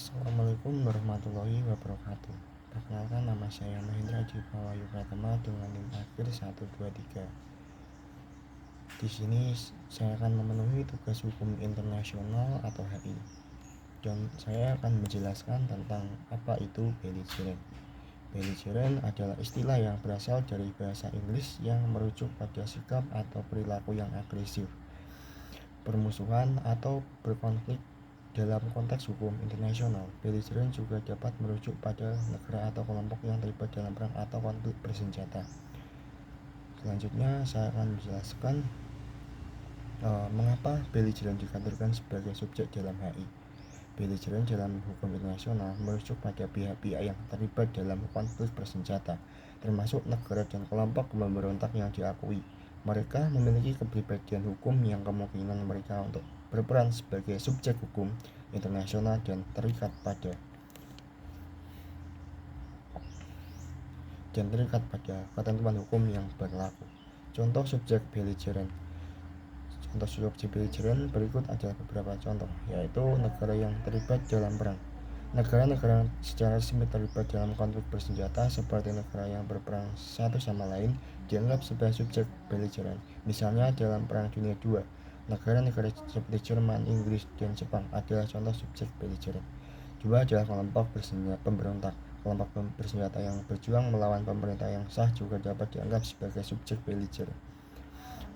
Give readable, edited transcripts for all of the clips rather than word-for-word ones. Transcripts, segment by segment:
Assalamualaikum warahmatullahi wabarakatuh. Perkenalkan, nama saya Mahendra Dipa Wahyu Pratama dengan NIM akhir 123. Di sini saya akan memenuhi tugas hukum internasional atau HI. Dan saya akan menjelaskan tentang apa itu belligerent. Belligerent adalah istilah yang berasal dari bahasa Inggris yang merujuk pada sikap atau perilaku yang agresif, permusuhan atau berkonflik. Dalam konteks hukum internasional, belligerent juga dapat merujuk pada negara atau kelompok yang terlibat dalam perang atau konflik bersenjata. Selanjutnya, saya akan menjelaskan mengapa belligerent dikategorikan sebagai subjek dalam HI. Belligerent dalam hukum internasional merujuk pada pihak-pihak yang terlibat dalam konflik bersenjata, termasuk negara dan kelompok pemberontak yang diakui. Mereka memiliki kepribadian hukum yang kemungkinan mereka untuk berperan sebagai subjek hukum internasional dan terikat pada ketentuan hukum yang berlaku. Contoh subjek belligerent. Contoh subjek belligerent berikut adalah beberapa contoh, yaitu negara yang terlibat dalam perang. Negara-negara secara resmi terlibat dalam konflik bersenjata seperti negara yang berperang satu sama lain dianggap sebagai subjek belligerent. Misalnya dalam Perang Dunia II, negara-negara seperti Jerman, Inggris, dan Jepang adalah contoh subjek belligerent. Dua adalah kelompok pemberontak. Kelompok bersenjata yang berjuang melawan pemerintah yang sah juga dapat dianggap sebagai subjek belligerent.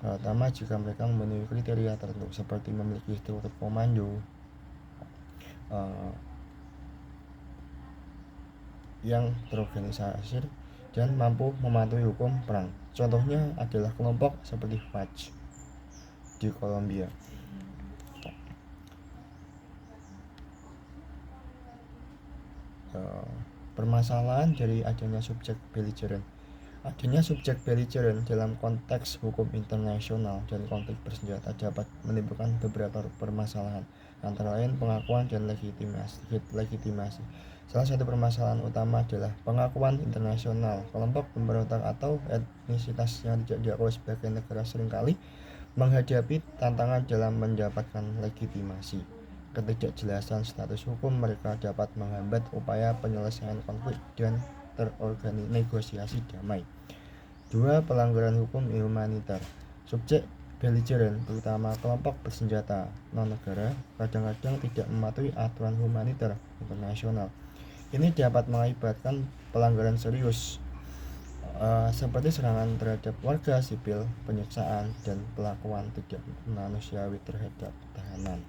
Pertama, jika mereka memenuhi kriteria tertentu seperti memiliki struktur komando yang terorganisasi dan mampu mematuhi hukum perang. Contohnya adalah kelompok seperti FARC di Kolombia. Permasalahan dari adanya subjek belligerent. Adanya subjek belligerent dalam konteks hukum internasional dan konflik bersenjata dapat menimbulkan beberapa permasalahan, antara lain pengakuan dan legitimasi. Salah satu permasalahan utama adalah pengakuan internasional. Kelompok pemberontak atau etnisitas yang tidak diakui sebagai negara seringkali menghadapi tantangan dalam mendapatkan legitimasi. Ketidakjelasan status hukum mereka dapat menghambat upaya penyelesaian konflik dan negosiasi damai. 2. Pelanggaran hukum humaniter. Subjek belligerent, terutama kelompok bersenjata non-negara, kadang-kadang tidak mematuhi aturan humaniter internasional. Ini dapat mengakibatkan pelanggaran serius seperti serangan terhadap warga sipil, penyiksaan, dan perlakuan tidak manusiawi terhadap tahanan.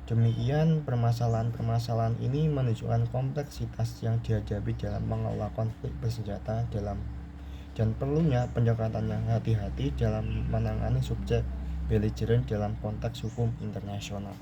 Demikian, permasalahan-permasalahan ini menunjukkan kompleksitas yang dihadapi dalam mengelola konflik bersenjata dan perlunya pendekatan yang hati-hati dalam menangani subjek belligerent dalam konteks hukum internasional.